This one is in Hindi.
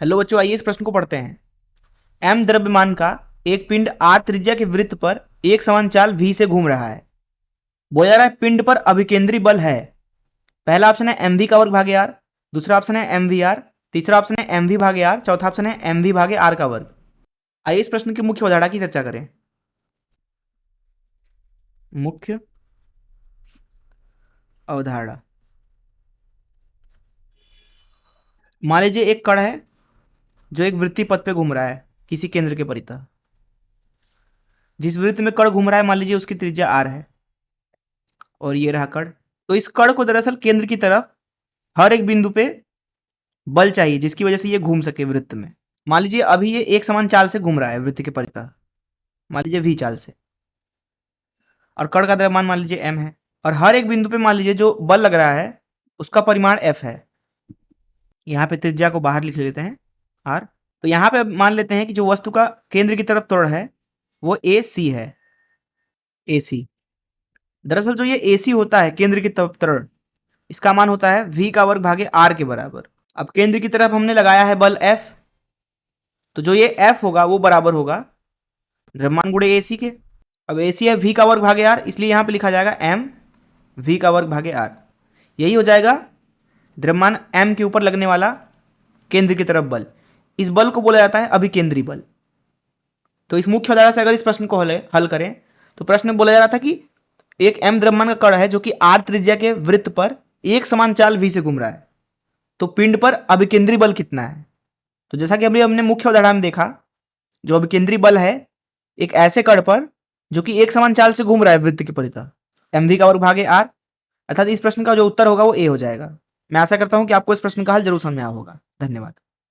हेलो बच्चों, आइए इस प्रश्न को पढ़ते हैं। एम द्रव्यमान का एक पिंड आर त्रिज्या के वृत्त पर एक समान चाल v से घूम रहा है। बोला जा रहा है पिंड पर अभिकेंद्री बल है। पहला ऑप्शन है एम वी का वर्ग भागे आर, दूसरा ऑप्शन है एम वी आर, तीसरा ऑप्शन है एम वी भागे आर, चौथा ऑप्शन है एम वी भागे आर का वर्ग। आइए इस प्रश्न की मुख्य अवधारणा की चर्चा करें। मुख्य अवधारणा, मान लीजिए एक कण है जो एक वृत्तीय पथ पे घूम रहा है किसी केंद्र के परितः। जिस वृत्त में कण घूम रहा है मान लीजिए उसकी त्रिज्या आर है और ये रहा कण। तो इस कण को दरअसल केंद्र की तरफ हर एक बिंदु पे बल चाहिए जिसकी वजह से ये घूम सके वृत्त में। मान लीजिए अभी ये एक समान चाल से घूम रहा है वृत्त के परितः, मान लीजिए v चाल से, और कण का द्रव्यमान मान लीजिए m है, और हर एक बिंदु पे मान लीजिए जो बल लग रहा है उसका परिमाण f है। यहाँ पे त्रिज्या को बाहर लिख लेते हैं r। तो यहाँ पे मान लेते हैं कि जो वस्तु का केंद्र की तरफ त्वरण है वो AC है। AC दरअसल जो ये AC होता है केंद्र की तरफ त्वरण, इसका मान होता है v का वर्ग भागे r के बराबर। अब केंद्र की तरफ हमने लगाया है बल F, तो जो ये F होगा वो बराबर होगा द्रव्यमान गुणे AC के। अब AC है v का वर्ग भागे r, इसलिए यहाँ पे लिखा जाएगा m v का वर्ग भागे r। यही हो जाएगा द्रव्यमान m के ऊपर लगने वाला केंद्र की तरफ बल। इस बल को बोला जाता है अभिकेंद्री बल। तो इस मुख्य अवधारणा से अगर इस प्रश्न को हल करें तो प्रश्न में बोला जा रहा था कि एक m द्रव्यमान का कण है जो कि r त्रिज्या के वृत्त पर एक समान चाल v से घूम रहा है, तो पिंड पर अभिकेंद्री बल कितना है। तो जैसा कि अभी हमने मुख्य अवधारणा में देखा, जो अभिकेंद्री बल है एक ऐसे कण पर जो कि एक समान चाल से घूम रहा है वृत्त के परितः, mv का वर्ग भागे r, अर्थात इस प्रश्न का जो उत्तर होगा वो ए हो जाएगा। मैं आशा करता हूं कि आपको इस प्रश्न का हल जरूर समझ में आया होगा। धन्यवाद।